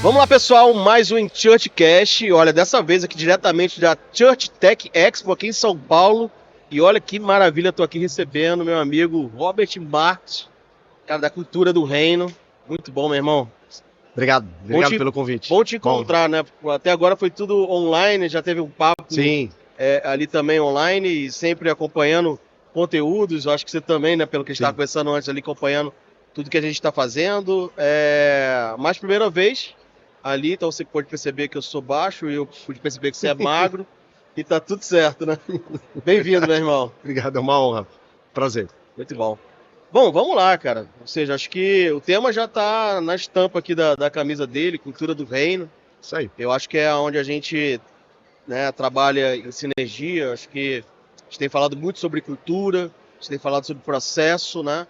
Vamos lá, pessoal, mais um ChurchCast. Olha, dessa vez aqui diretamente da Church Tech Expo aqui em São Paulo. E olha que maravilha, estou aqui recebendo meu amigo Robert Marques, cara da cultura do reino. Muito bom, meu irmão. Obrigado pelo convite. Bom te encontrar, né? Até agora foi tudo online, já teve um papo Sim. Ali também online e sempre acompanhando conteúdos. Eu acho que você também, né? Pelo que a gente estava conversando antes ali, acompanhando tudo que a gente está fazendo. Mas primeira vez ali, então você pode perceber que eu sou baixo e eu pude perceber que você é magro e tá tudo certo, né? Bem-vindo, meu irmão. Obrigado, é uma honra. Prazer. Muito bom. Bom, vamos lá, cara. Ou seja, acho que o tema já tá na estampa aqui da camisa dele, cultura do reino. Isso aí. Eu acho que é onde a gente, né, trabalha em sinergia. Acho que a gente tem falado muito sobre cultura, a gente tem falado sobre processo, né,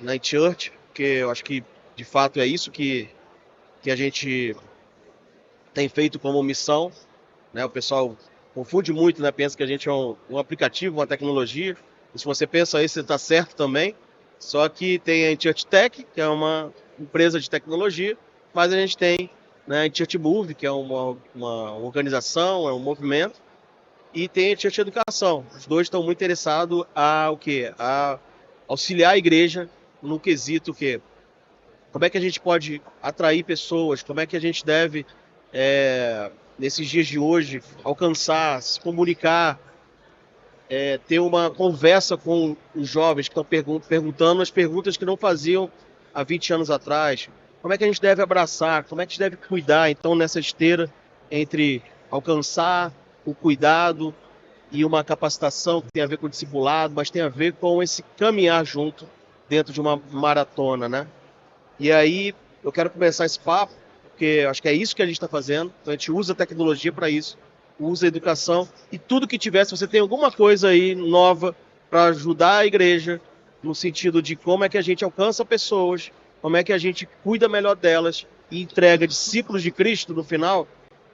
na church, porque eu acho que de fato é isso que a gente tem feito como missão, né? O pessoal confunde muito, né? Pensa que a gente é um aplicativo, uma tecnologia. E se você pensa isso, você está certo também. Só que tem a Church Tech, que é uma empresa de tecnologia, mas a gente tem, né, a Church Move, que é uma organização, é um movimento, e tem a Church Educação. Os dois estão muito interessados a auxiliar a igreja no quesito que como é que a gente pode atrair pessoas, como é que a gente deve, nesses dias de hoje, alcançar, se comunicar, ter uma conversa com os jovens que estão perguntando as perguntas que não faziam há 20 anos atrás. Como é que a gente deve abraçar, como é que a gente deve cuidar, então, nessa esteira entre alcançar o cuidado e uma capacitação que tem a ver com o discipulado, mas tem a ver com esse caminhar junto dentro de uma maratona, né? E aí, eu quero começar esse papo, porque acho que é isso que a gente está fazendo. Então, a gente usa a tecnologia para isso, usa a educação. E tudo que tiver, se você tem alguma coisa aí nova para ajudar a igreja, no sentido de como é que a gente alcança pessoas, como é que a gente cuida melhor delas e entrega discípulos de Cristo no final,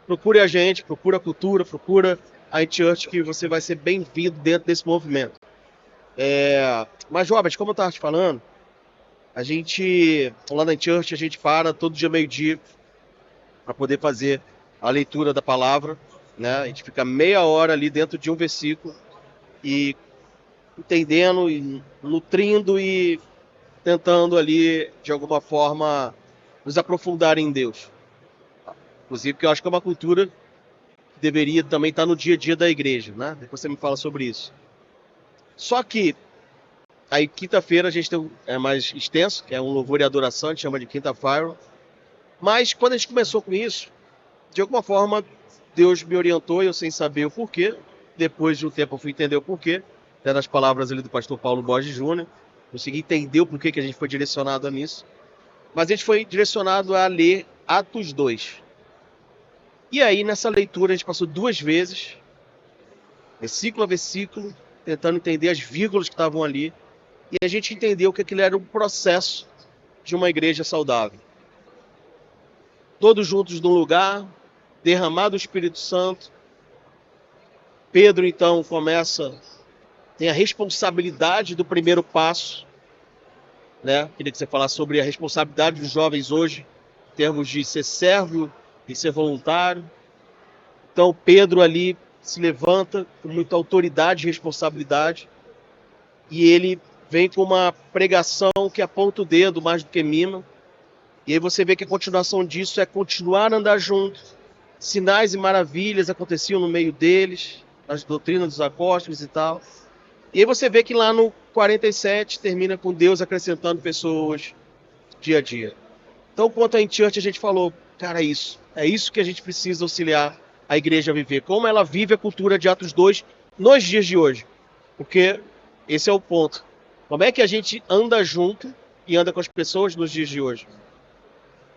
procure a gente, procura a cultura, procura a church, que você vai ser bem-vindo dentro desse movimento. Mas, Robert, como eu estava te falando, a gente, lá na Church, a gente para todo dia meio-dia para poder fazer a leitura da palavra, né? A gente fica meia hora ali dentro de um versículo e entendendo e nutrindo e tentando ali, de alguma forma, nos aprofundar em Deus. Inclusive, porque eu acho que é uma cultura que deveria também estar no dia a dia da igreja, né? Depois você me fala sobre isso. Só que aí, quinta-feira, a gente tem mais extenso, que é um louvor e adoração, a gente chama de Quinta Fire. Mas quando a gente começou com isso, de alguma forma, Deus me orientou, eu sem saber o porquê. Depois de um tempo eu fui entender o porquê, até nas palavras ali do pastor Paulo Borges Júnior. Consegui entender o porquê que a gente foi direcionado a nisso. Mas a gente foi direcionado a ler Atos 2. E aí, nessa leitura, a gente passou 2 vezes, versículo a versículo, tentando entender as vírgulas que estavam ali. E a gente entendeu que aquilo era um processo de uma igreja saudável. Todos juntos num lugar, derramado o Espírito Santo. Pedro, então, tem a responsabilidade do primeiro passo, né? Queria que você falasse sobre a responsabilidade dos jovens hoje, em termos de ser servo e ser voluntário. Então, Pedro ali se levanta com muita autoridade e responsabilidade, e ele vem com uma pregação que aponta o dedo mais do que mima. E aí você vê que a continuação disso é continuar a andar junto. Sinais e maravilhas aconteciam no meio deles, as doutrinas dos apóstolos e tal. E aí você vê que lá no 47 termina com Deus acrescentando pessoas dia a dia. Então, quanto a church, a gente falou, cara, é isso que a gente precisa auxiliar a igreja a viver. Como ela vive a cultura de Atos 2 nos dias de hoje. Porque esse é o ponto. Como é que a gente anda junto e anda com as pessoas nos dias de hoje?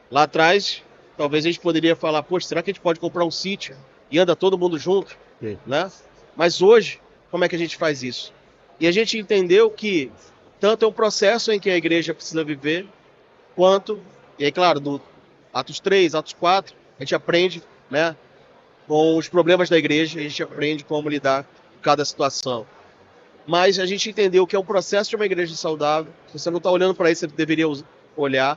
Lá atrás, talvez a gente poderia falar, poxa, será que a gente pode comprar um sítio e anda todo mundo junto? Né? Mas hoje, como é que a gente faz isso? E a gente entendeu que tanto é um processo em que a igreja precisa viver, quanto, e aí claro, no Atos 3, Atos 4, a gente aprende, né, com os problemas da igreja, a gente aprende como lidar com cada situação. Mas a gente entendeu que é um processo de uma igreja saudável. Se você não está olhando para isso, você deveria olhar.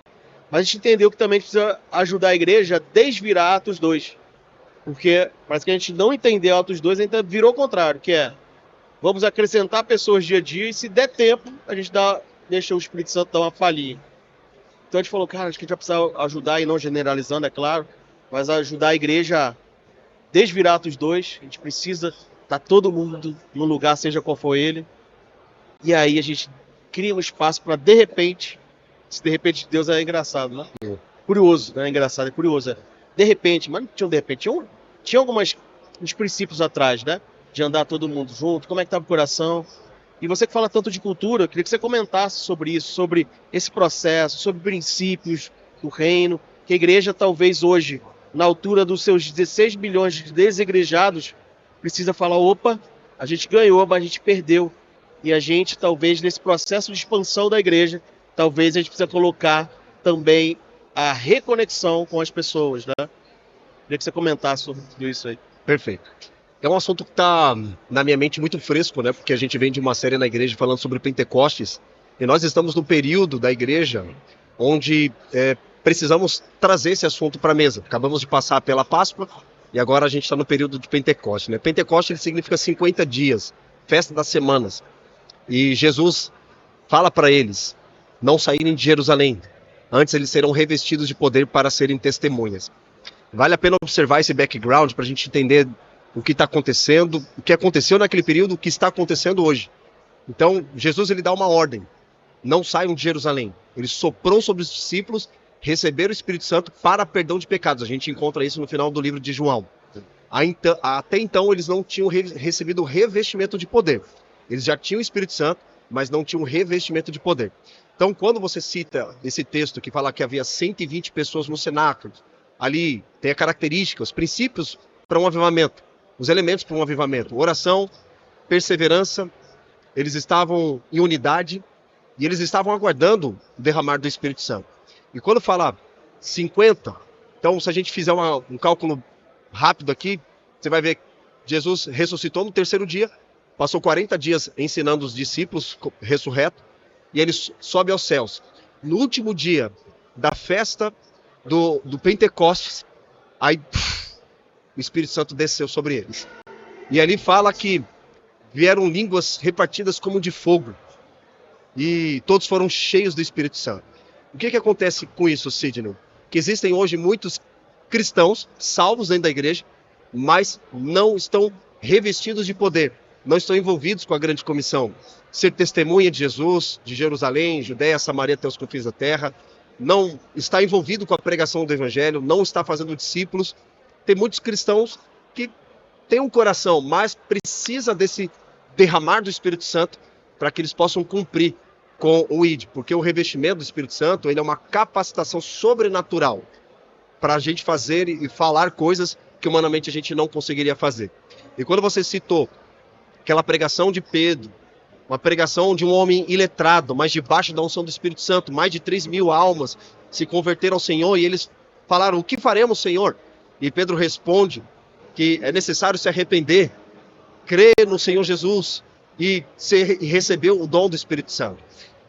Mas a gente entendeu que também precisa ajudar a igreja a desvirar Atos 2. Porque parece que a gente não entendeu Atos 2, ainda virou o contrário, que é vamos acrescentar pessoas dia a dia e se der tempo, a gente deixa o Espírito Santo dar uma palhinha. Então a gente falou, cara, acho que a gente vai precisar ajudar, e não generalizando, é claro, mas ajudar a igreja a desvirar Atos 2. A gente precisa estar todo mundo no lugar, seja qual for ele. E aí a gente cria um espaço para, de repente, se de repente Deus é engraçado, né? Curioso, né? Engraçado, é curioso. De repente, mas não tinha um de repente, tinha uns princípios atrás, né? De andar todo mundo junto, como é que estava o coração. E você que fala tanto de cultura, eu queria que você comentasse sobre isso, sobre esse processo, sobre princípios do reino, que a igreja talvez hoje, na altura dos seus 16 milhões de desigrejados, precisa falar, opa, a gente ganhou, mas a gente perdeu. E a gente, talvez, nesse processo de expansão da igreja, talvez a gente precisa colocar também a reconexão com as pessoas, né? Queria que você comentasse sobre tudo isso aí. Perfeito. É um assunto que está na minha mente muito fresco, né? Porque a gente vem de uma série na igreja falando sobre Pentecostes, e nós estamos no período da igreja onde precisamos trazer esse assunto para a mesa. Acabamos de passar pela Páscoa e agora a gente está no período de Pentecostes, né? Pentecostes ele significa 50 dias, festa das semanas. E Jesus fala para eles não saírem de Jerusalém. Antes eles serão revestidos de poder para serem testemunhas. Vale a pena observar esse background para a gente entender o que está acontecendo, o que aconteceu naquele período, o que está acontecendo hoje. Então, Jesus ele dá uma ordem. Não saiam de Jerusalém. Ele soprou sobre os discípulos, receberam o Espírito Santo para perdão de pecados. A gente encontra isso no final do livro de João. Até então, eles não tinham recebido o revestimento de poder. Eles já tinham o Espírito Santo, mas não tinham revestimento de poder. Então, quando você cita esse texto que fala que havia 120 pessoas no cenáculo, ali tem a característica, os princípios para um avivamento, os elementos para um avivamento, oração, perseverança, eles estavam em unidade e eles estavam aguardando o derramar do Espírito Santo. E quando fala 50, então se a gente fizer um cálculo rápido aqui, você vai ver que Jesus ressuscitou no terceiro dia, passou 40 dias ensinando os discípulos ressurreto, e ele sobe aos céus. No último dia da festa do Pentecostes, aí o Espírito Santo desceu sobre eles. E ali fala que vieram línguas repartidas como de fogo. E todos foram cheios do Espírito Santo. O que acontece com isso, Sidney? Que existem hoje muitos cristãos salvos dentro da igreja, mas não estão revestidos de poder. Não estão envolvidos com a grande comissão. Ser testemunha de Jesus, de Jerusalém, Judéia, Samaria até os confins da terra. Não está envolvido com a pregação do evangelho, não está fazendo discípulos. Tem muitos cristãos que têm um coração, mas precisa desse derramar do Espírito Santo para que eles possam cumprir com o ID. Porque o revestimento do Espírito Santo ele é uma capacitação sobrenatural para a gente fazer e falar coisas que humanamente a gente não conseguiria fazer. E quando você citou aquela pregação de Pedro, uma pregação de um homem iletrado, mas debaixo da unção do Espírito Santo, mais de 3.000 almas se converteram ao Senhor e eles falaram, o que faremos, Senhor? E Pedro responde que é necessário se arrepender, crer no Senhor Jesus e receber o dom do Espírito Santo.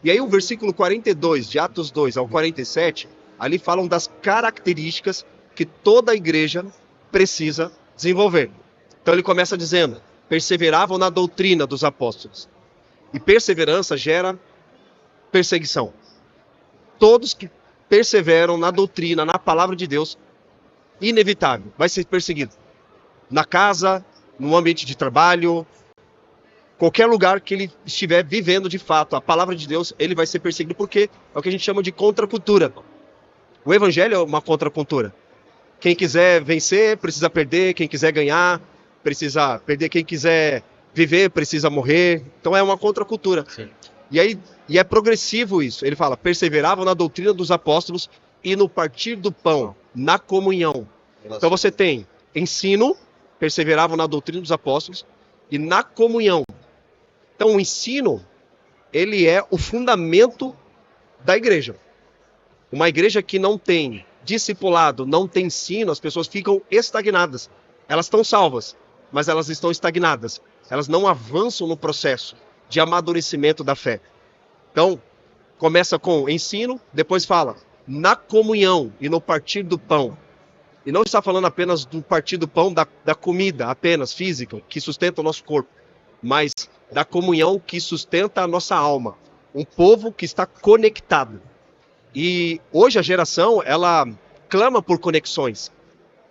E aí o versículo 42 de Atos 2 ao 47, ali falam das características que toda a igreja precisa desenvolver. Então ele começa dizendo, perseveravam na doutrina dos apóstolos. E perseverança gera perseguição. Todos que perseveram na doutrina, na palavra de Deus, inevitável, vai ser perseguido. Na casa, no ambiente de trabalho, qualquer lugar que ele estiver vivendo de fato a palavra de Deus, ele vai ser perseguido porque é o que a gente chama de contracultura. O evangelho é uma contracultura. Quem quiser vencer, precisa perder. Quem quiser ganhar, precisa perder. Quem quiser viver, precisa morrer. Então é uma contracultura. Sim. E é progressivo isso. Ele fala, perseveravam na doutrina dos apóstolos e no partir do pão, na comunhão. Então você tem ensino, perseveravam na doutrina dos apóstolos e na comunhão. Então o ensino, ele é o fundamento da igreja. Uma igreja que não tem discipulado, não tem ensino, as pessoas ficam estagnadas. Elas estão salvas, mas elas estão estagnadas. Elas não avançam no processo de amadurecimento da fé. Então, começa com ensino, depois fala, na comunhão e no partir do pão. E não está falando apenas do partir do pão, da comida apenas física, que sustenta o nosso corpo, mas da comunhão que sustenta a nossa alma. Um povo que está conectado. E hoje a geração, ela clama por conexões.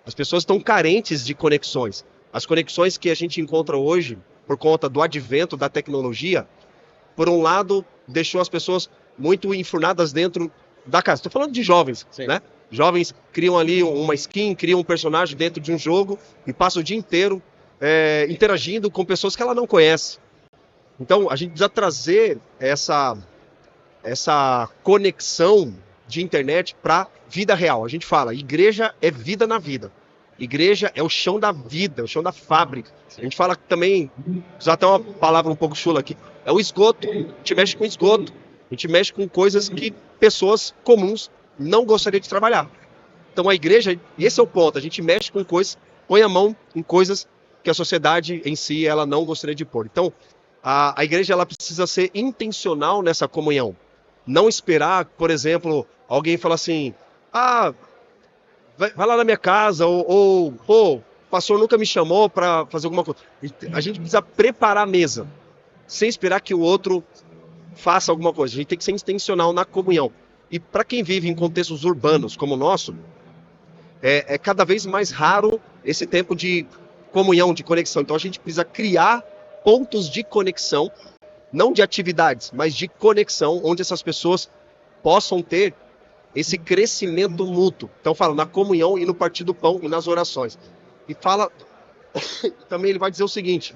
As pessoas estão carentes de conexões. As conexões que a gente encontra hoje, por conta do advento da tecnologia, por um lado, deixou as pessoas muito enfurnadas dentro da casa. Estou falando de jovens, Sim. né? Jovens criam ali uma skin, criam um personagem dentro de um jogo e passam o dia inteiro interagindo com pessoas que ela não conhece. Então, a gente precisa trazer essa conexão de internet para a vida real. A gente fala, igreja é vida na vida. Igreja é o chão da vida, o chão da fábrica. A gente fala também, usar até uma palavra um pouco chula aqui, é o esgoto. A gente mexe com esgoto. A gente mexe com coisas que pessoas comuns não gostariam de trabalhar. Então a igreja, esse é o ponto, a gente mexe com coisas, põe a mão em coisas que a sociedade em si ela não gostaria de pôr. Então a igreja ela precisa ser intencional nessa comunhão. Não esperar, por exemplo, alguém falar assim, vai lá na minha casa, ou pô, o pastor nunca me chamou para fazer alguma coisa. A gente precisa preparar a mesa, sem esperar que o outro faça alguma coisa. A gente tem que ser intencional na comunhão. E para quem vive em contextos urbanos como o nosso, é cada vez mais raro esse tempo de comunhão, de conexão. Então a gente precisa criar pontos de conexão, não de atividades, mas de conexão, onde essas pessoas possam ter esse crescimento mútuo. Então fala na comunhão e no partir do pão e nas orações. E fala, também ele vai dizer o seguinte,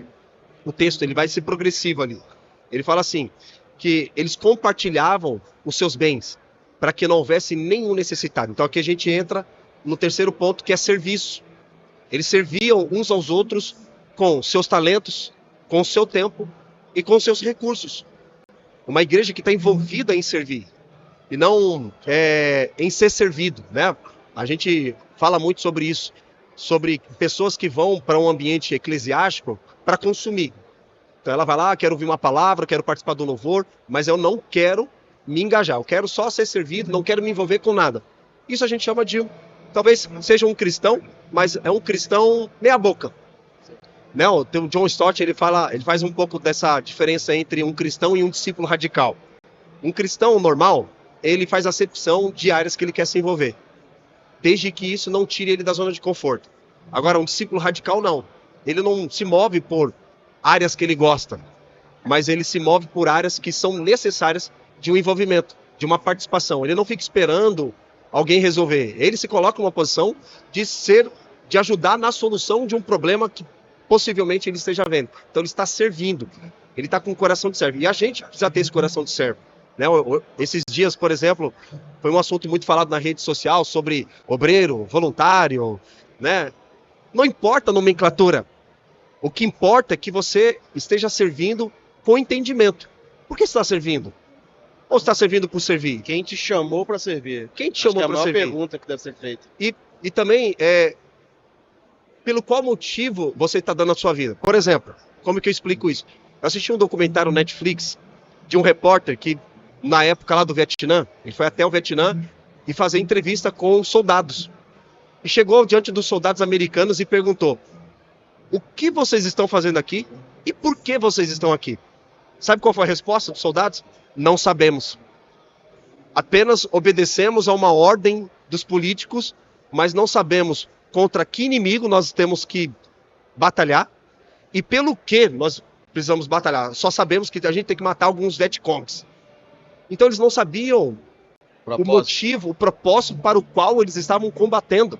o texto ele vai ser progressivo ali. Ele fala assim, que eles compartilhavam os seus bens, para que não houvesse nenhum necessitado. Então aqui a gente entra no terceiro ponto, que é serviço. Eles serviam uns aos outros com seus talentos, com o seu tempo e com seus recursos. Uma igreja que está envolvida em servir e não em ser servido, né? A gente fala muito sobre isso, sobre pessoas que vão para um ambiente eclesiástico para consumir. Então ela vai lá, quero ouvir uma palavra, quero participar do louvor, mas eu não quero me engajar, eu quero só ser servido, não quero me envolver com nada. Isso a gente chama de, talvez seja um cristão, mas é um cristão meia boca. Né? O John Stott, ele faz um pouco dessa diferença entre um cristão e um discípulo radical. Um cristão normal, ele faz acepção de áreas que ele quer se envolver, desde que isso não tire ele da zona de conforto. Agora, um discípulo radical não. Ele não se move por áreas que ele gosta, mas ele se move por áreas que são necessárias de um envolvimento, de uma participação. Ele não fica esperando alguém resolver. Ele se coloca numa posição de ajudar na solução de um problema que possivelmente ele esteja vendo. Então ele está servindo. Ele está com o coração de servo. E a gente precisa ter esse coração de servo. Né? Esses dias, por exemplo, foi um assunto muito falado na rede social sobre obreiro, voluntário, né? Não importa a nomenclatura. O que importa é que você esteja servindo com entendimento. Por que você está servindo? Ou você está servindo por servir? Quem te chamou para servir? Quem te chamou para servir? É a maior pergunta que deve ser feita. E também, pelo qual motivo você está dando a sua vida? Por exemplo, como que eu explico isso? Eu assisti um documentário no Netflix de um repórter que, na época lá do Vietnã, ele foi até o Vietnã e fazer entrevista com soldados. E chegou diante dos soldados americanos e perguntou: o que vocês estão fazendo aqui e por que vocês estão aqui? Sabe qual foi a resposta dos soldados? Não sabemos. Apenas obedecemos a uma ordem dos políticos, mas não sabemos contra que inimigo nós temos que batalhar e pelo que nós precisamos batalhar. Só sabemos que a gente tem que matar alguns Vietcongs. Então eles não sabiam o motivo, o propósito para o qual eles estavam combatendo.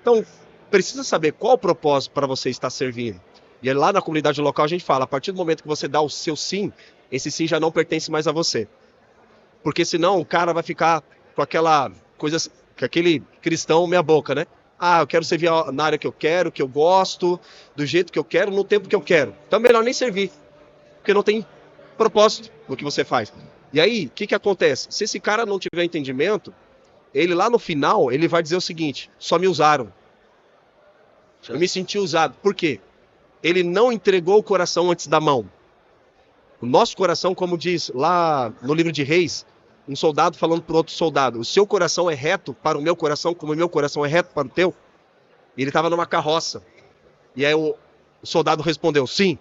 Então, precisa saber qual o propósito para você estar servindo. E lá na comunidade local a gente fala, a partir do momento que você dá o seu sim, esse sim já não pertence mais a você. Porque senão o cara vai ficar com aquela coisa, com aquele cristão meia boca, né? Eu quero servir na área que eu gosto, do jeito que eu quero, no tempo que eu quero. Então é melhor nem servir, porque não tem propósito no que você faz. E aí, o que acontece? Se esse cara não tiver entendimento, ele lá no final, ele vai dizer o seguinte: só me usaram. Eu me senti usado. Por quê? Ele não entregou o coração antes da mão. O nosso coração, como diz lá no livro de Reis, um soldado falando para outro soldado, o seu coração é reto para o meu coração, como o meu coração é reto para o teu? E ele estava numa carroça. E aí o soldado respondeu, sim.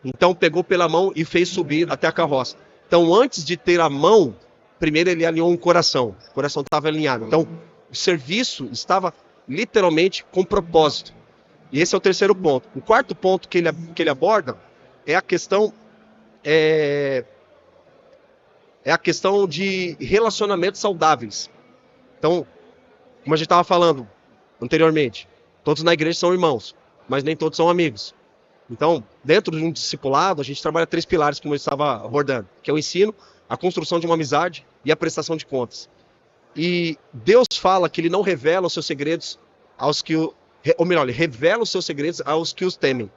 Então pegou pela mão e fez subir até a carroça. Então antes de ter a mão, primeiro ele alinhou o coração estava alinhado. Então o serviço estava literalmente com propósito. E esse é o terceiro ponto. O quarto ponto que ele aborda é a questão de relacionamentos saudáveis. Então, como a gente estava falando anteriormente, todos na igreja são irmãos, mas nem todos são amigos. Então, dentro de um discipulado, a gente trabalha 3 pilares, como eu estava abordando, que é o ensino, a construção de uma amizade e a prestação de contas. E Deus fala que ele não revela os seus segredos aos que ou melhor, ele revela os seus segredos aos que os temem.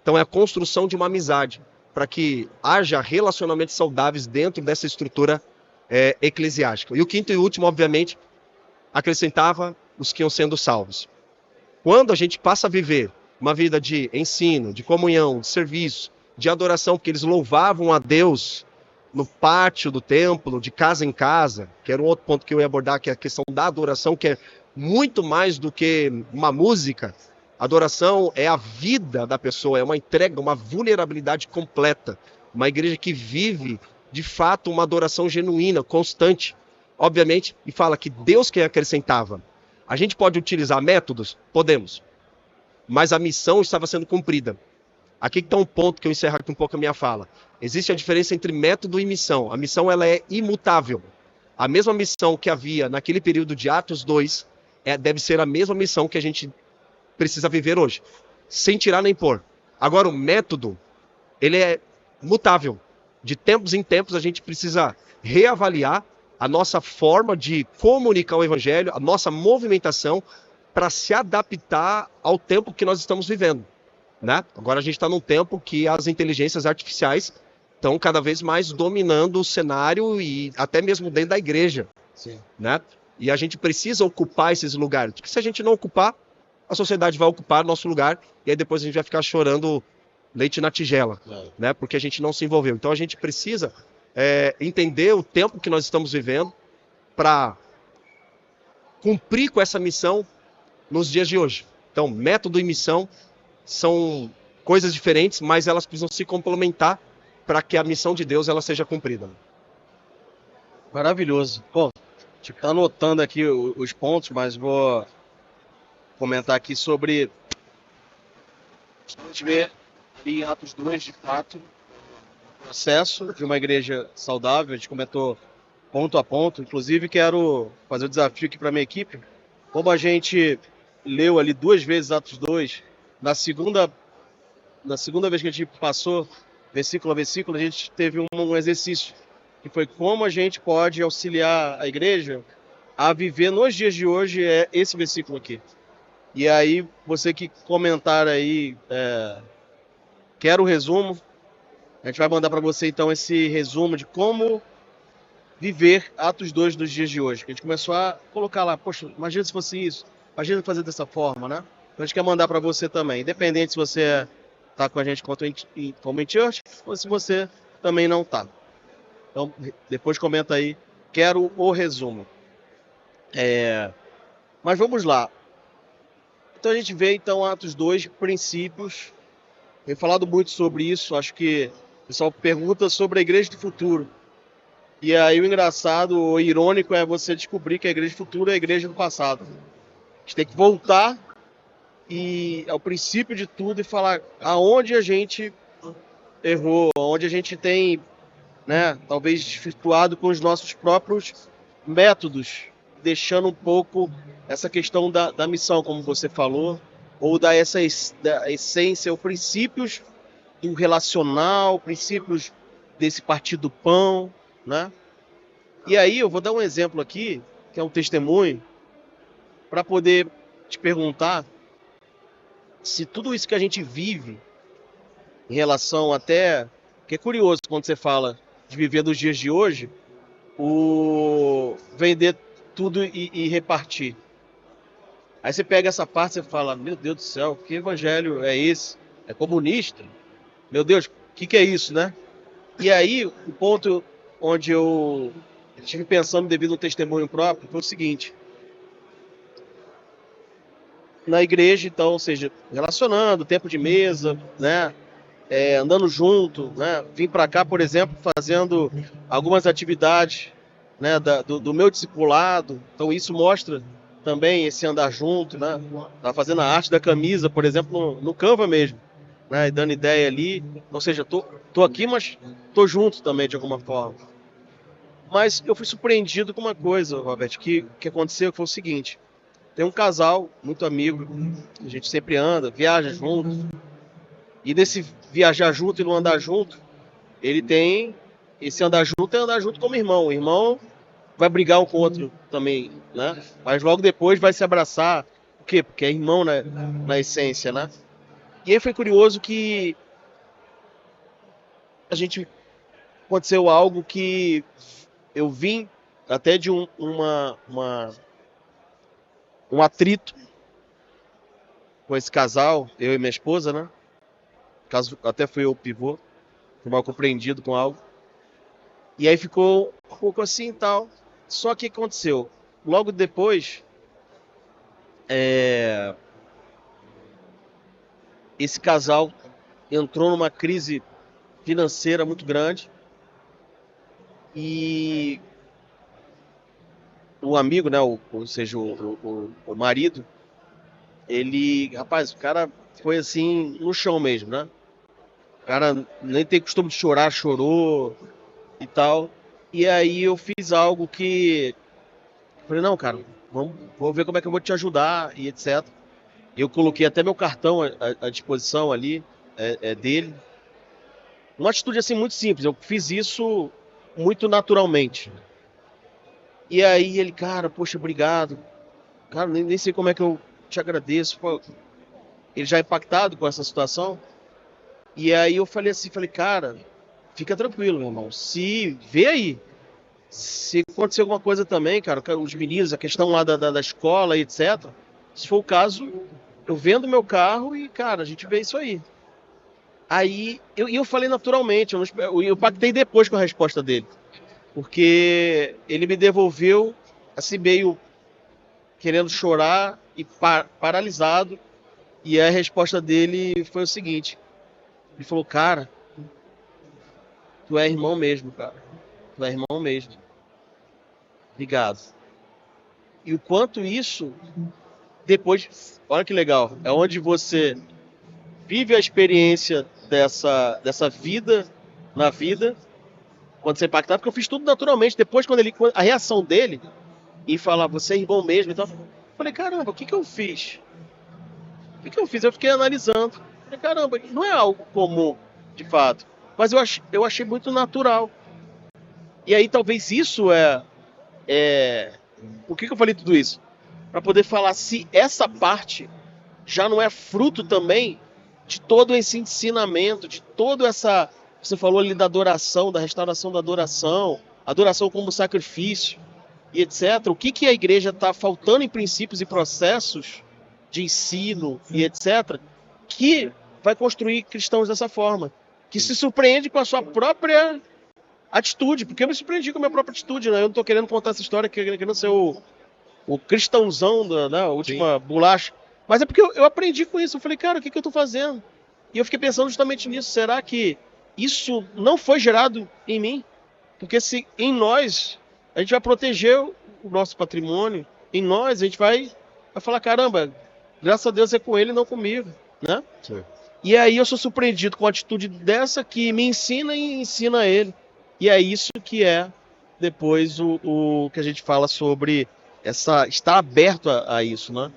Então é a construção de uma amizade, para que haja relacionamentos saudáveis dentro dessa estrutura eclesiástica. E o quinto e último, obviamente, acrescentava os que iam sendo salvos. Quando a gente passa a viver uma vida de ensino, de comunhão, de serviço, de adoração, porque eles louvavam a Deus no pátio do templo, de casa em casa, que era um outro ponto que eu ia abordar, que é a questão da adoração, que é muito mais do que uma música. Adoração é a vida da pessoa, é uma entrega, uma vulnerabilidade completa. Uma igreja que vive, de fato, uma adoração genuína, constante. Obviamente, e fala que Deus que acrescentava. A gente pode utilizar métodos? Podemos. Mas a missão estava sendo cumprida. Aqui está um ponto que eu encerro aqui um pouco a minha fala. Existe a diferença entre método e missão. A missão ela é imutável. A mesma missão que havia naquele período de Atos 2 deve ser a mesma missão que a gente precisa viver hoje, sem tirar nem pôr. Agora o método, ele é mutável. De tempos em tempos a gente precisa reavaliar a nossa forma de comunicar o evangelho, a nossa movimentação, para se adaptar ao tempo que nós estamos vivendo. Né? Agora a gente está num tempo que as inteligências artificiais estão cada vez mais dominando o cenário e até mesmo dentro da igreja. Sim. Né? E a gente precisa ocupar esses lugares. Porque se a gente não ocupar, a sociedade vai ocupar nosso lugar e aí depois a gente vai ficar chorando leite na tigela, né? Porque a gente não se envolveu. Então a gente precisa entender o tempo que nós estamos vivendo para cumprir com essa missão nos dias de hoje. Então, método e missão são coisas diferentes, mas elas precisam se complementar para que a missão de Deus ela seja cumprida. Maravilhoso. Bom, tipo, tá anotando aqui os pontos, mas vou comentar aqui sobre a gente vê em Atos 2, de fato, o processo de uma igreja saudável. A gente comentou ponto a ponto. Inclusive, quero fazer o desafio aqui para a minha equipe. Como a gente leu ali 2 vezes Atos 2, na segunda vez que a gente passou versículo a versículo, a gente teve um exercício, que foi como a gente pode auxiliar a igreja a viver nos dias de hoje esse versículo aqui. E aí, você que comentar aí, quer o resumo, a gente vai mandar para você então esse resumo de como viver Atos 2 dos dias de hoje. A gente começou a colocar lá, poxa, imagina se fosse isso, imagina fazer dessa forma, né? Então a gente quer mandar para você também, independente se você está com a gente como em church ou se você também não está. Então, depois comenta aí, quero o resumo. Mas vamos lá. Então a gente vê então Atos 2, princípios. Tenho falado muito sobre isso, acho que o pessoal pergunta sobre a igreja do futuro. E aí o engraçado, o irônico é você descobrir que a igreja do futuro é a igreja do passado. A gente tem que voltar ao princípio de tudo e falar aonde a gente errou, onde a gente tem, né, talvez desvirtuado com os nossos próprios métodos, deixando um pouco essa questão da missão, como você falou, ou da essência, ou princípios do relacional, princípios desse partir do pão, né? E aí eu vou dar um exemplo aqui, que é um testemunho, para poder te perguntar se tudo isso que a gente vive em relação até... Que é curioso quando você fala de viver nos dias de hoje, o vender tudo e repartir. Aí você pega essa parte e fala, meu Deus do céu, que evangelho é esse? É comunista? Meu Deus, o que é isso, né? E aí, o ponto onde eu estive pensando devido ao testemunho próprio, foi o seguinte. Na igreja, então, ou seja, relacionando, tempo de mesa, né? Andando junto, né? Vim para cá, por exemplo, fazendo algumas atividades, né? Do meu discipulado. Então isso mostra também esse andar junto, né? Tá fazendo a arte da camisa, por exemplo, no Canva mesmo, né? E dando ideia ali. Ou seja, tô aqui, mas tô junto também de alguma forma. Mas eu fui surpreendido com uma coisa, Robert, que aconteceu, que foi o seguinte. Tem um casal, muito amigo, a gente sempre anda, viaja junto. E nesse viajar junto e não andar junto, ele tem esse andar junto é andar junto como irmão. O irmão vai brigar um com o outro também, né? Mas logo depois vai se abraçar. Por quê? Porque é irmão na essência, né? E aí foi curioso que a gente aconteceu algo que eu vim até de um atrito com esse casal, eu e minha esposa, né? Caso até fui eu o pivô, fui mal compreendido com algo. E aí ficou um pouco assim e tal. Só que aconteceu? Logo depois, esse casal entrou numa crise financeira muito grande e o amigo, né, ou seja, o marido, rapaz, o cara foi assim no chão mesmo, né? O cara nem tem costume de chorar, chorou e tal. E aí eu fiz algo que falei, não, cara, vamos ver como é que eu vou te ajudar e etc. Eu coloquei até meu cartão à disposição ali dele. Uma atitude assim muito simples. Eu fiz isso muito naturalmente. E aí ele, cara, poxa, obrigado. Cara, nem sei como é que eu te agradeço. Pô, ele já é impactado com essa situação. E aí eu falei assim, cara, fica tranquilo, meu irmão. Se vê aí. Se acontecer alguma coisa também, cara, os meninos, a questão lá da escola, etc. Se for o caso, eu vendo meu carro e, cara, a gente vê isso aí. Aí eu falei naturalmente, eu pactei depois com a resposta dele. Porque ele me devolveu, assim, meio querendo chorar e paralisado. E a resposta dele foi o seguinte: ele falou, cara, tu é irmão mesmo, cara. Tu é irmão mesmo. Obrigado. E o quanto isso, depois, olha que legal, é onde você vive a experiência dessa vida na vida, quando você é impactado, porque eu fiz tudo naturalmente. Depois, quando a reação dele, e falar, você é irmão mesmo, então, eu falei, caramba, o que eu fiz? O que eu fiz? Eu fiquei analisando. Falei, caramba, não é algo comum, de fato. Mas eu achei muito natural. E aí, talvez isso Por que eu falei tudo isso? Para poder falar se essa parte já não é fruto também de todo esse ensinamento, de toda essa... Você falou ali da adoração, da restauração da adoração como sacrifício e etc. O que a igreja está faltando em princípios e processos de ensino e etc. que vai construir cristãos dessa forma. Que se surpreende com a sua própria atitude, porque eu me surpreendi com a minha própria atitude, né? Eu não estou querendo contar essa história, querendo ser o cristãozão da última bolacha. Mas é porque eu aprendi com isso. Eu falei, cara, o que eu estou fazendo? E eu fiquei pensando justamente nisso. Será que isso não foi gerado em mim? Porque se em nós a gente vai proteger o nosso patrimônio, em nós a gente vai falar, caramba, graças a Deus é com ele e não comigo, né? Sim. E aí eu sou surpreendido com a atitude dessa que me ensina e ensina ele. E é isso que é depois o que a gente fala sobre estar aberto a isso, né?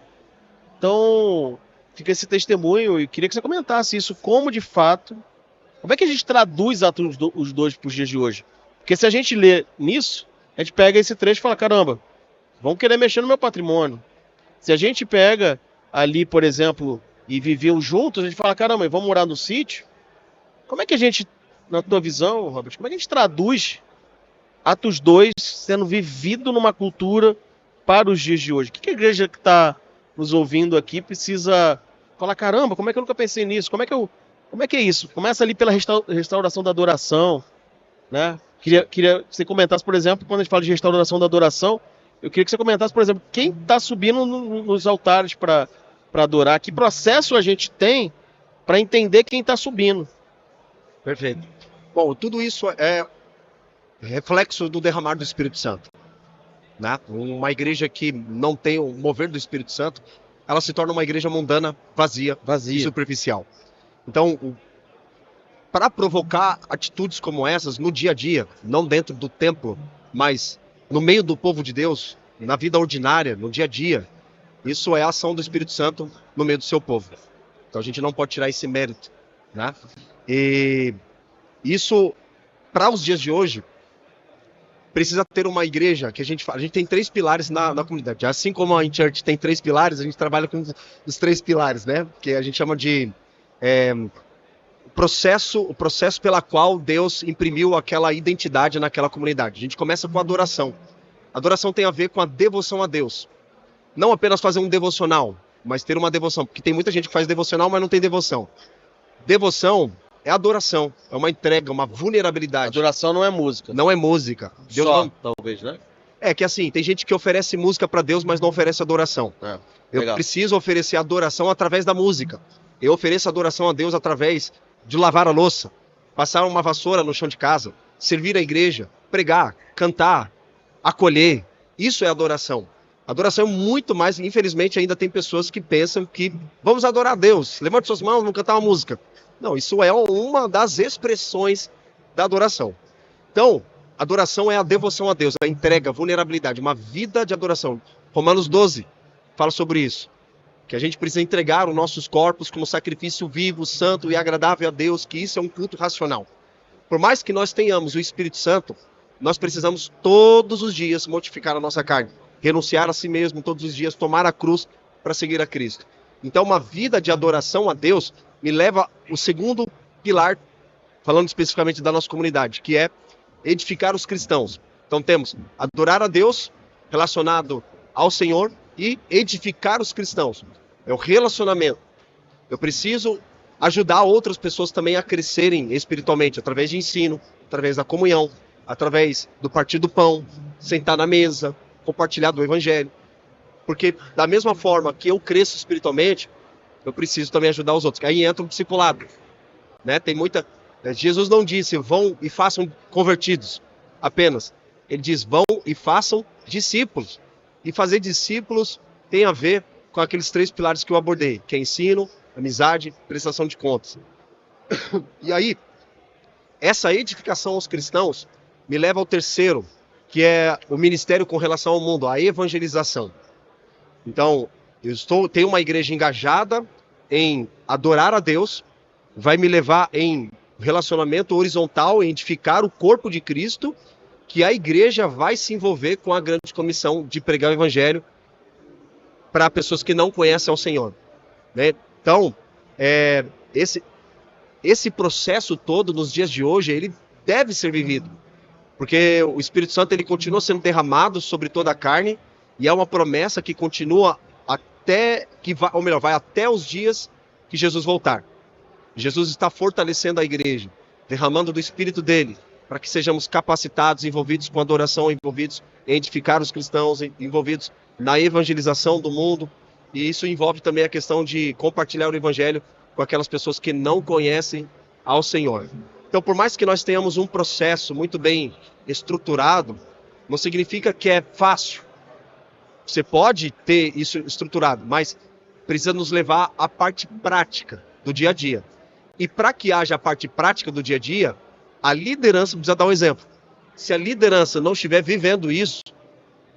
Então, fica esse testemunho e queria que você comentasse isso, como de fato, como é que a gente traduz os dois para os dias de hoje? Porque se a gente lê nisso, a gente pega esse trecho e fala, caramba, vão querer mexer no meu patrimônio. Se a gente pega ali, por exemplo, e viveu juntos, a gente fala, caramba, vamos morar no sítio? Como é que a gente, na tua visão, Robert, como é que a gente traduz Atos 2 sendo vivido numa cultura para os dias de hoje? O que a igreja que está nos ouvindo aqui precisa falar, caramba, como é que eu nunca pensei nisso? Como é que é isso? Começa ali pela restauração da adoração, né? Queria que você comentasse, por exemplo, quando a gente fala de restauração da adoração, eu queria que você comentasse, por exemplo, quem está subindo nos altares para adorar, que processo a gente tem para entender quem está subindo. Perfeito. Bom, tudo isso é reflexo do derramar do Espírito Santo. Né? Uma igreja que não tem o mover do Espírito Santo, ela se torna uma igreja mundana, vazia. E superficial. Então, para provocar atitudes como essas no dia a dia, não dentro do templo, mas no meio do povo de Deus, na vida ordinária, no dia a dia, isso é a ação do Espírito Santo no meio do seu povo. Então a gente não pode tirar esse mérito. Né? E isso, para os dias de hoje, precisa ter uma igreja que a gente tem 3 pilares na comunidade. Assim como a InChurch tem 3 pilares, a gente trabalha com os 3 pilares, né? Que a gente chama de o processo pela qual Deus imprimiu aquela identidade naquela comunidade. A gente começa com a adoração. A adoração tem a ver com a devoção a Deus. Não apenas fazer um devocional, mas ter uma devoção. Porque tem muita gente que faz devocional, mas não tem devoção. Devoção é adoração, é uma entrega, uma vulnerabilidade. Adoração não é música. Não é música. Deus só, não... talvez, né? É que assim, tem gente que oferece música para Deus, mas não oferece adoração. Eu preciso oferecer adoração através da música. Eu ofereço adoração a Deus através de lavar a louça, passar uma vassoura no chão de casa, servir a igreja, pregar, cantar, acolher. Isso é adoração. Adoração é muito mais, infelizmente ainda tem pessoas que pensam que vamos adorar a Deus, levante suas mãos, vamos cantar uma música. Não, isso é uma das expressões da adoração. Então, adoração é a devoção a Deus, a entrega, a vulnerabilidade, uma vida de adoração. Romanos 12 fala sobre isso. Que a gente precisa entregar os nossos corpos como sacrifício vivo, santo e agradável a Deus, que isso é um culto racional. Por mais que nós tenhamos o Espírito Santo, nós precisamos todos os dias mortificar a nossa carne, renunciar a si mesmo todos os dias, tomar a cruz para seguir a Cristo. Então, uma vida de adoração a Deus me leva ao segundo pilar, falando especificamente da nossa comunidade, que é edificar os cristãos. Então temos adorar a Deus relacionado ao Senhor e edificar os cristãos. É o relacionamento. Eu preciso ajudar outras pessoas também a crescerem espiritualmente, através de ensino, através da comunhão, através do partir do pão, sentar na mesa, compartilhar do evangelho. Porque da mesma forma que eu cresço espiritualmente, eu preciso também ajudar os outros. Aí entra o discipulado. Né? Tem muita... Jesus não disse, vão e façam convertidos apenas. Ele diz, vão e façam discípulos. E fazer discípulos tem a ver com aqueles 3 pilares que eu abordei, que é ensino, amizade, prestação de contas. E aí, essa edificação aos cristãos me leva ao terceiro, que é o ministério com relação ao mundo, a evangelização. Então, tenho uma igreja engajada em adorar a Deus, vai me levar em relacionamento horizontal, em edificar o corpo de Cristo, que a igreja vai se envolver com a grande comissão de pregar o evangelho para pessoas que não conhecem ao Senhor. Né? Então, esse processo todo nos dias de hoje, ele deve ser vivido, porque o Espírito Santo ele continua sendo derramado sobre toda a carne, e é uma promessa que continua vai até os dias que Jesus voltar. Jesus está fortalecendo a igreja, derramando do Espírito dele, para que sejamos capacitados, envolvidos com adoração, envolvidos em edificar os cristãos, envolvidos na evangelização do mundo. E isso envolve também a questão de compartilhar o evangelho com aquelas pessoas que não conhecem ao Senhor. Então, por mais que nós tenhamos um processo muito bem estruturado, não significa que é fácil. Você pode ter isso estruturado, mas precisa nos levar à parte prática do dia a dia. E para que haja a parte prática do dia a dia, a liderança precisa dar um exemplo. Se a liderança não estiver vivendo isso,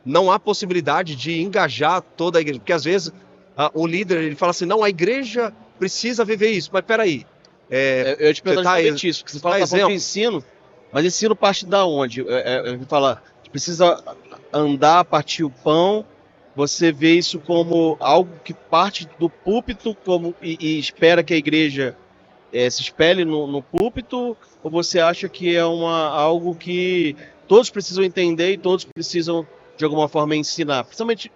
não há possibilidade de engajar toda a igreja. Porque às vezes o líder ele fala assim, não, a igreja precisa viver isso. Mas peraí. Eu ia te perguntar exatamente isso. Porque você fala de ensino, mas ensino parte da onde? Eu falo, precisa andar, partir o pão. Você vê isso como algo que parte do púlpito e espera que a igreja se espelhe no púlpito? Ou você acha que é algo que todos precisam entender e todos precisam, de alguma forma, ensinar? Principalmente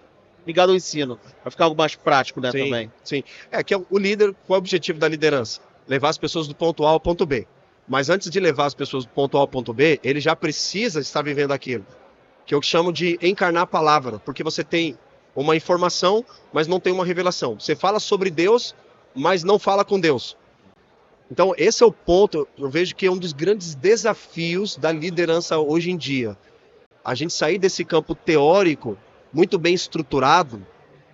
ligado ao ensino, para ficar algo mais prático, né, sim, também. Sim, que é o líder, qual é o objetivo da liderança? Levar as pessoas do ponto A ao ponto B. Mas antes de levar as pessoas do ponto A ao ponto B, ele já precisa estar vivendo aquilo, que eu chamo de encarnar a palavra, porque você tem uma informação, mas não tem uma revelação. Você fala sobre Deus, mas não fala com Deus. Então, esse é o ponto, eu vejo que é um dos grandes desafios da liderança hoje em dia. A gente sair desse campo teórico, muito bem estruturado,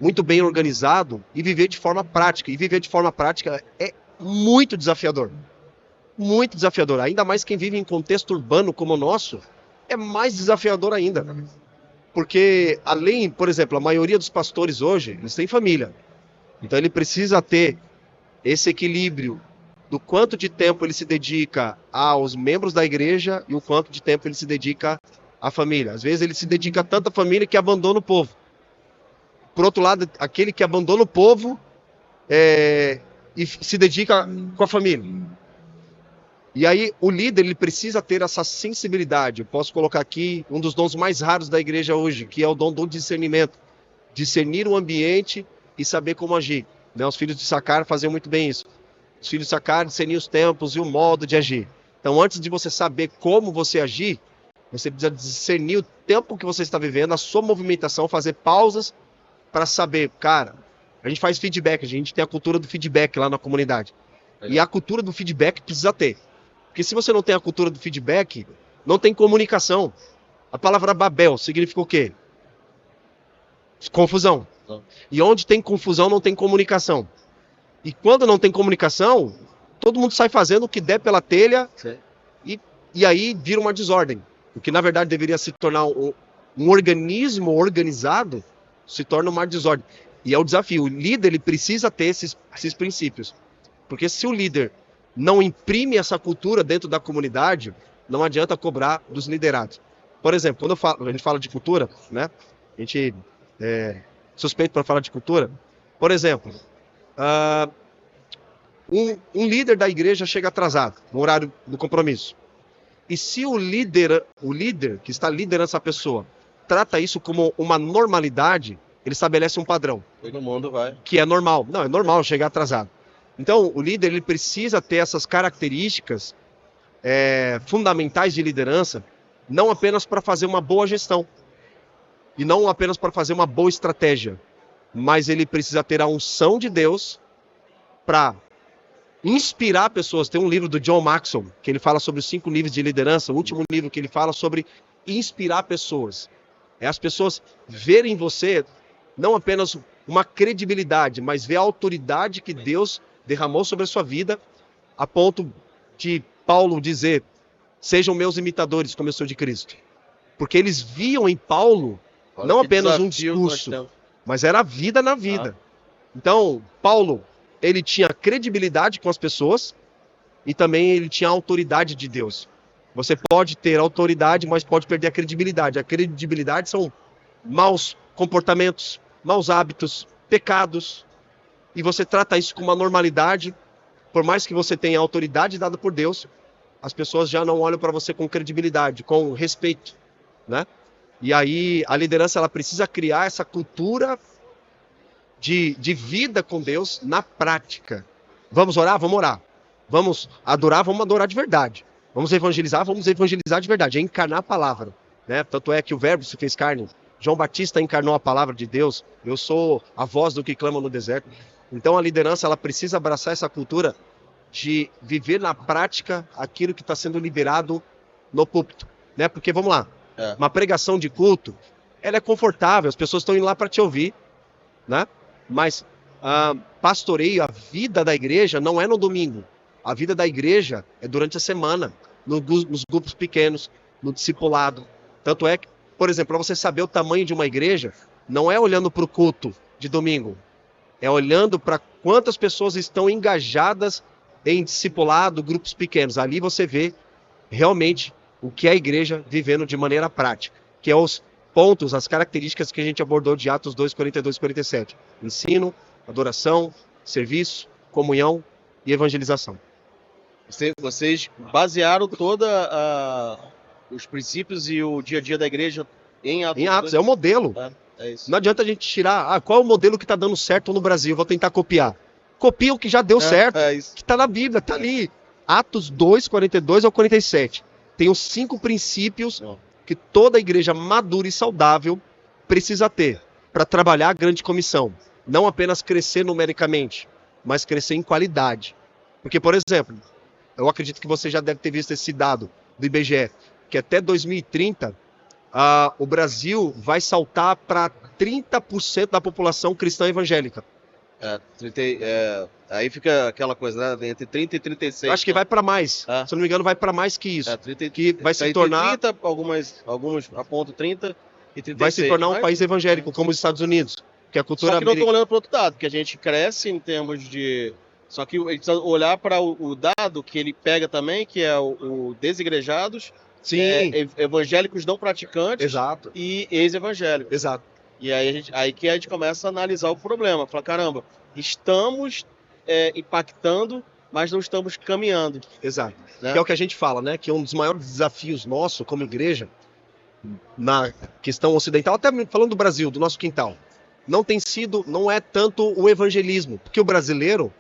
muito bem organizado, e viver de forma prática. E viver de forma prática é muito desafiador. Muito desafiador. Ainda mais quem vive em contexto urbano como o nosso, é mais desafiador ainda. Porque, além, por exemplo, a maioria dos pastores hoje, eles têm família. Então ele precisa ter esse equilíbrio do quanto de tempo ele se dedica aos membros da igreja e o quanto de tempo ele se dedica à família. Às vezes ele se dedica a tanta família que abandona o povo. Por outro lado, aquele que abandona o povo e se dedica com a família. E aí o líder ele precisa ter essa sensibilidade. Eu posso colocar aqui um dos dons mais raros da igreja hoje, que é o dom do discernimento. Discernir o ambiente e saber como agir. Né? Os filhos de Issacar faziam muito bem isso. Os filhos de Issacar discerniam os tempos e o modo de agir. Então, antes de você saber como você agir, você precisa discernir o tempo que você está vivendo, a sua movimentação, fazer pausas para saber, cara, a gente faz feedback, a gente tem a cultura do feedback lá na comunidade. E a cultura do feedback precisa ter. Porque se você não tem a cultura do feedback, não tem comunicação. A palavra Babel significa o quê? Confusão. E onde tem confusão, não tem comunicação. E quando não tem comunicação, todo mundo sai fazendo o que der pela telha e aí vira uma desordem. O que na verdade deveria se tornar um organismo organizado, se torna uma desordem. E é o desafio. O líder ele precisa ter esses princípios. Porque se o líder não imprime essa cultura dentro da comunidade, não adianta cobrar dos liderados. Por exemplo, quando a gente fala de cultura, né? A gente suspeito para falar de cultura. Por exemplo, um líder da igreja chega atrasado no horário do compromisso. E se o líder que está liderando essa pessoa trata isso como uma normalidade, ele estabelece um padrão. Todo mundo vai. Que é normal. Não, é normal chegar atrasado. Então, o líder ele precisa ter essas características fundamentais de liderança, não apenas para fazer uma boa gestão, e não apenas para fazer uma boa estratégia, mas ele precisa ter a unção de Deus para inspirar pessoas. Tem um livro do John Maxwell, que ele fala sobre os 5 níveis de liderança, o último livro que ele fala sobre inspirar pessoas. É as pessoas verem em você não apenas uma credibilidade, mas ver a autoridade que Deus derramou sobre a sua vida, a ponto de Paulo dizer, sejam meus imitadores como eu sou de Cristo. Porque eles viam em Paulo não apenas um discurso, mas era a vida na vida. Então, Paulo, ele tinha credibilidade com as pessoas e também ele tinha a autoridade de Deus. Você pode ter autoridade, mas pode perder a credibilidade. A credibilidade são maus comportamentos, maus hábitos, pecados. E você trata isso com uma normalidade, por mais que você tenha autoridade dada por Deus, as pessoas já não olham para você com credibilidade, com respeito, né? E aí a liderança ela precisa criar essa cultura de vida com Deus na prática. Vamos orar? Vamos orar. Vamos adorar de verdade. Vamos evangelizar de verdade. É encarnar a palavra, né? Tanto é que o verbo se fez carne. João Batista encarnou a palavra de Deus. Eu sou a voz do que clama no deserto. Então a liderança ela precisa abraçar essa cultura de viver na prática aquilo que está sendo liberado no púlpito, né? Porque vamos lá, uma pregação de culto, ela é confortável, as pessoas estão indo lá para te ouvir, né? Mas pastoreio, a vida da igreja não é no domingo. A vida da igreja é durante a semana, nos grupos pequenos, no discipulado. Tanto é que, por exemplo, para você saber o tamanho de uma igreja, não é olhando para o culto de domingo. É olhando para quantas pessoas estão engajadas em discipulado, grupos pequenos. Ali você vê realmente o que é a igreja vivendo de maneira prática, que é os pontos, as características que a gente abordou de Atos 2, 42 e 47. Ensino, adoração, serviço, comunhão e evangelização. Vocês basearam toda os princípios e o dia a dia da igreja em Atos. Em Atos, é o modelo. É isso. Não adianta a gente tirar, qual é o modelo que está dando certo no Brasil, vou tentar copiar. Copia o que já deu certo, que está na Bíblia, está ali. Atos 2, 42 ao 47. Tem os 5 princípios que toda igreja madura e saudável precisa ter para trabalhar a grande comissão. Não apenas crescer numericamente, mas crescer em qualidade. Porque, por exemplo, eu acredito que você já deve ter visto esse dado do IBGE, que até 2030 o Brasil vai saltar para 30% da população cristã evangélica. Aí fica aquela coisa, né? Entre 30 e 36. Eu acho que vai para mais. Se eu não me engano, vai para mais que isso. 30, que vai se tornar. 30, alguns apontam 30 e 36. Vai se tornar um país evangélico, como os Estados Unidos. Que a cultura Só que não estou olhando para o outro lado, porque a gente cresce em termos de. Só que a gente precisa olhar para o dado que ele pega também, que é o desigrejados, evangélicos não praticantes. Exato. E ex-evangélicos. Exato. E aí que a gente começa a analisar o problema. Falar, caramba, estamos impactando, mas não estamos caminhando. Exato. Né? Que é o que a gente fala, né? Que um dos maiores desafios nossos como igreja, na questão ocidental, até falando do Brasil, do nosso quintal, não é tanto o evangelismo, porque o brasileiro,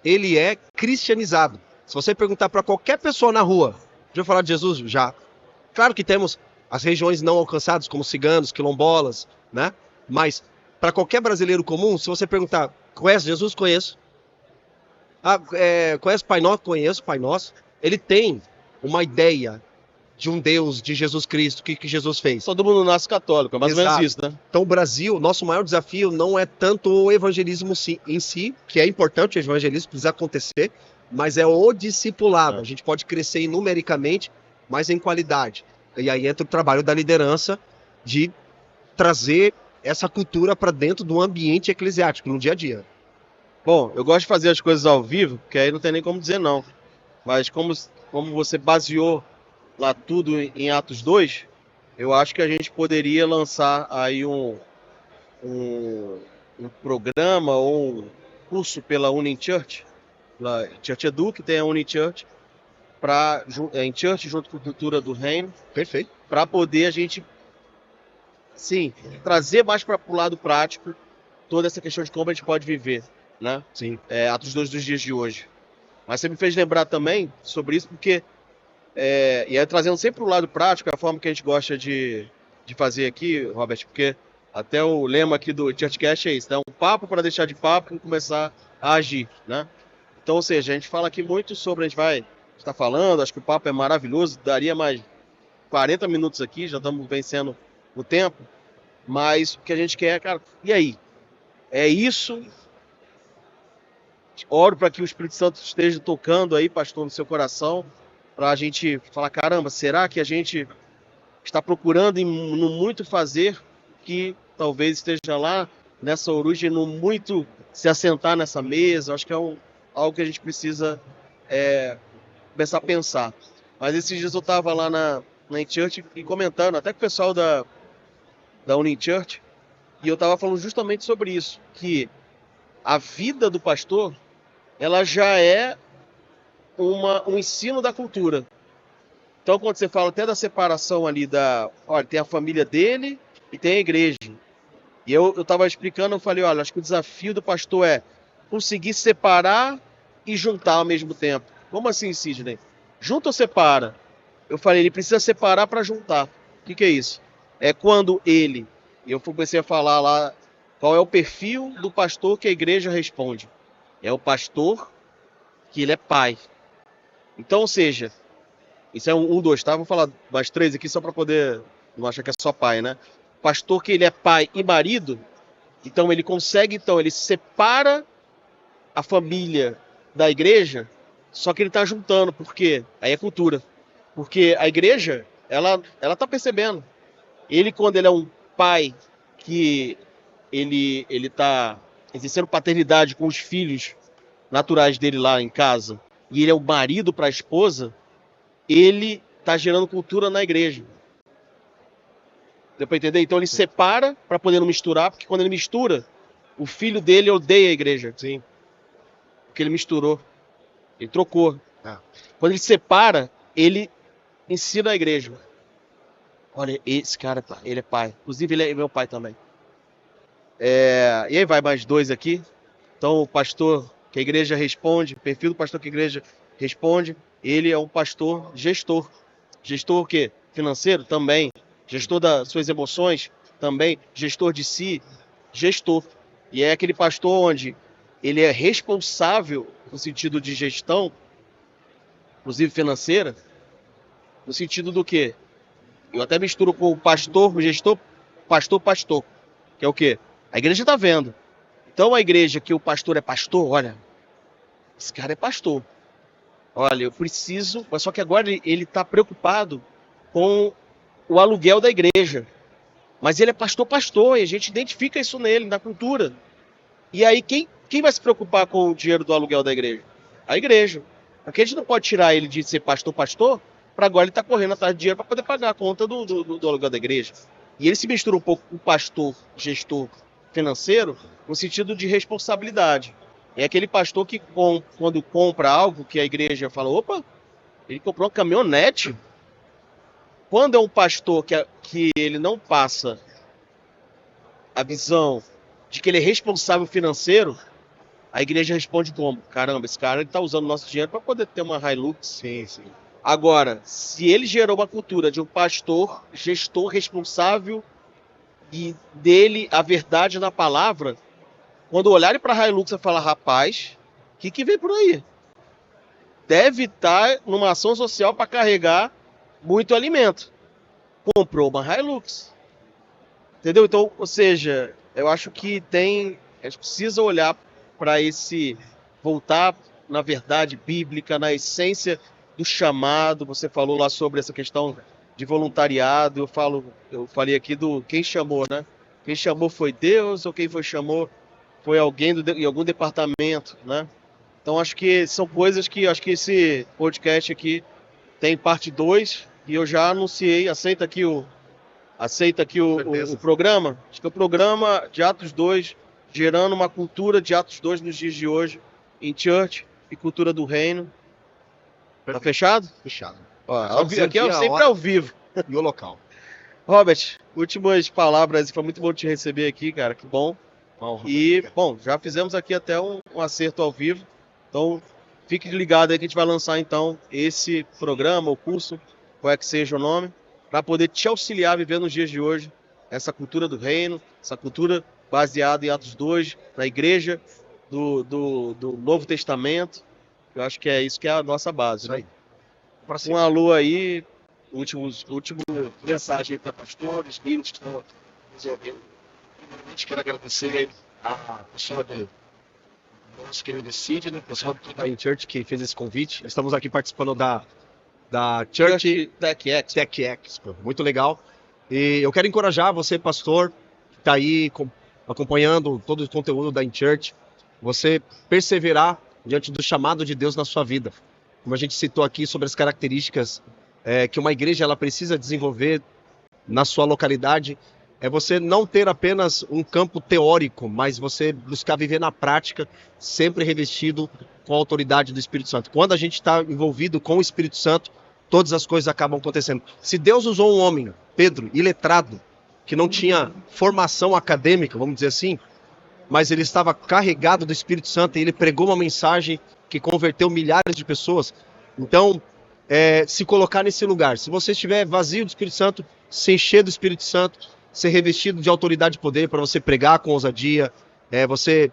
ele é cristianizado. Se você perguntar para qualquer pessoa na rua, já falar de Jesus? Já. Claro que temos as regiões não alcançadas, como ciganos, quilombolas, né? Mas, para qualquer brasileiro comum, se você perguntar, conhece Jesus? Conheço. Conhece Pai Nosso? Conheço, Pai Nosso. Ele tem uma ideia de um Deus, de Jesus Cristo, que Jesus fez. Todo mundo nasce católico, é mais ou menos isso, né? Então o Brasil, nosso maior desafio não é tanto o evangelismo em si, que é importante, o evangelismo precisa acontecer, mas é o discipulado. A gente pode crescer numericamente, mas em qualidade. E aí entra o trabalho da liderança de trazer essa cultura para dentro do ambiente eclesiástico, no dia a dia. Bom, eu gosto de fazer as coisas ao vivo, porque aí não tem nem como dizer não. Mas como você baseou lá tudo em Atos 2, eu acho que a gente poderia lançar aí um programa ou um curso pela Unichurch, pela Church Edu, que tem a Unichurch, em Church junto com a cultura do reino. Perfeito. Para poder a gente, sim, trazer mais para o lado prático toda essa questão de como a gente pode viver, né? Sim. Atos 2 dos dias de hoje. Mas você me fez lembrar também sobre isso, porque e aí trazendo sempre o lado prático, a forma que a gente gosta de fazer aqui, Robert, porque até o lema aqui do Churchcast é isso, né? Um papo para deixar de papo e começar a agir, né? Então, ou seja, a gente fala aqui muito sobre, a gente vai estar falando, acho que o papo é maravilhoso, daria mais 40 minutos aqui, já estamos vencendo o tempo, mas o que a gente quer, cara, e aí? É isso? Oro para que o Espírito Santo esteja tocando aí, pastor, no seu coração, para a gente falar, caramba, será que a gente está procurando no muito fazer que talvez esteja lá nessa origem, no muito se assentar nessa mesa? Acho que é algo que a gente precisa começar a pensar. Mas esses dias eu estava lá na Unichurch e comentando, até com o pessoal da Unichurch, e eu estava falando justamente sobre isso, que a vida do pastor, ela já é um ensino da cultura. Então, quando você fala até da separação ali olha, tem a família dele e tem a igreja. E eu estava explicando, eu falei, olha, acho que o desafio do pastor é conseguir separar e juntar ao mesmo tempo. Como assim, Sidney? Junta ou separa? Eu falei, ele precisa separar para juntar. O que é isso? É quando eu comecei a falar lá, qual é o perfil do pastor que a igreja responde. É o pastor que ele é pai. Então, ou seja, isso é 2, tá? Vou falar mais 3 aqui só para poder não achar que é só pai, né? Pastor que ele é pai e marido, então ele consegue, ele separa a família da igreja, só que ele está juntando, porque aí é cultura. Porque a igreja, ela tá percebendo. Ele, quando ele é um pai que ele tá exercendo paternidade com os filhos naturais dele lá em casa, e ele é o marido para a esposa, ele está gerando cultura na igreja. Deu para entender? Então ele separa para poder não misturar, porque quando ele mistura, o filho dele odeia a igreja. Sim. Porque ele misturou. Ele trocou. Quando ele separa, ele ensina a igreja. Olha, esse cara, ele é pai. Inclusive, ele é meu pai também. E aí vai mais 2 aqui. Então, o pastor que a igreja responde, perfil do pastor que a igreja responde. ele é um pastor gestor. Gestor o quê? Financeiro? Também. Gestor das suas emoções? Também. Gestor de si? Gestor. E é aquele pastor onde ele é responsável no sentido de gestão, inclusive financeira, no sentido do quê? Eu até misturo com o pastor, o gestor, pastor, que é o quê? A igreja está vendo. Então a igreja que o pastor é pastor, olha, esse cara é pastor. Olha, eu preciso, mas só que agora ele está preocupado com o aluguel da igreja. Mas ele é pastor, e a gente identifica isso nele, na cultura. E aí quem vai se preocupar com o dinheiro do aluguel da igreja? A igreja. Porque a gente não pode tirar ele de ser pastor, para agora ele estar correndo atrás de dinheiro para poder pagar a conta do aluguel da igreja. E ele se mistura um pouco com o pastor, gestor financeiro, no sentido de responsabilidade. É aquele pastor que quando compra algo que a igreja fala, opa, ele comprou uma caminhonete. Quando é um pastor que ele não passa a visão de que ele é responsável financeiro, a igreja responde como? Caramba, esse cara está usando o nosso dinheiro para poder ter uma Hilux. Sim. Agora, se ele gerou uma cultura de um pastor, gestor responsável e dele a verdade na palavra, quando olharem para a Hilux e falar, rapaz, o que vem por aí? Deve estar numa ação social para carregar muito alimento. Comprou uma Hilux. Entendeu? Então, ou seja, eu acho que a gente precisa olhar para voltar na verdade bíblica, na essência do chamado. Você falou lá sobre essa questão de voluntariado. Eu falei aqui do quem chamou, né? Quem chamou foi Deus ou quem chamou foi alguém em algum departamento, né? Então acho que são coisas que acho que esse podcast aqui tem parte 2 e eu já anunciei, aceita aqui o programa. Acho que é o programa de Atos 2, gerando uma cultura de Atos 2 nos dias de hoje, em church e cultura do reino. Tá fechado? Fechado. Ó, aqui é sempre ao vivo. E o local. Robert, últimas palavras. Foi muito bom te receber aqui, cara. Que bom. E, bom, já fizemos aqui até um acerto ao vivo. Então, fique ligado aí que a gente vai lançar, então, esse programa, o curso, qual é que seja o nome, para poder te auxiliar a viver nos dias de hoje essa cultura do reino, essa cultura baseada em Atos 2, na igreja do Novo Testamento. Eu acho que é isso que é a nossa base, né? Um alô aí, última mensagem para pastores, líderes que estão nos ouvindo. Primeiramente, quero agradecer a pessoa do nosso querido Sidney, pessoal do Time Church que fez esse convite. Estamos aqui participando da Church Tech Expo. Muito legal. E eu quero encorajar você, pastor, que está aí acompanhando todo o conteúdo da InChurch, você perseverar diante do chamado de Deus na sua vida. Como a gente citou aqui sobre as características que uma igreja ela precisa desenvolver na sua localidade, é você não ter apenas um campo teórico, mas você buscar viver na prática, sempre revestido com a autoridade do Espírito Santo. Quando a gente está envolvido com o Espírito Santo, todas as coisas acabam acontecendo. Se Deus usou um homem, Pedro, iletrado, que não tinha formação acadêmica, vamos dizer assim, mas ele estava carregado do Espírito Santo e ele pregou uma mensagem que converteu milhares de pessoas. Então, se colocar nesse lugar. Se você estiver vazio do Espírito Santo, se encher do Espírito Santo, ser revestido de autoridade e poder para você pregar com ousadia, você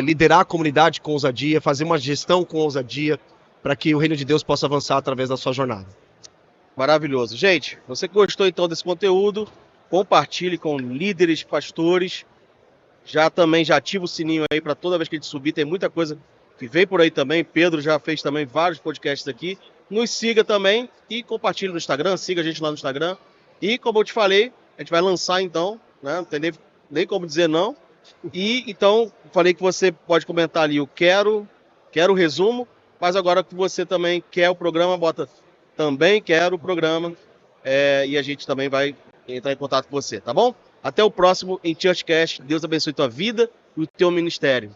liderar a comunidade com ousadia, fazer uma gestão com ousadia, para que o reino de Deus possa avançar através da sua jornada. Maravilhoso. Gente, você que gostou então desse conteúdo, compartilhe com líderes, pastores. Já ativa o sininho aí para toda vez que a gente subir, tem muita coisa que vem por aí também. Pedro já fez também vários podcasts aqui. Nos siga também e compartilhe no Instagram, siga a gente lá no Instagram. E como eu te falei, a gente vai lançar então, né? Não tem nem como dizer não. E então, falei que você pode comentar ali, eu quero o resumo, mas agora que você também quer o programa, bota também quero o programa, e a gente também vai entrar em contato com você, tá bom? Até o próximo em Churchcast. Deus abençoe tua vida e o teu ministério.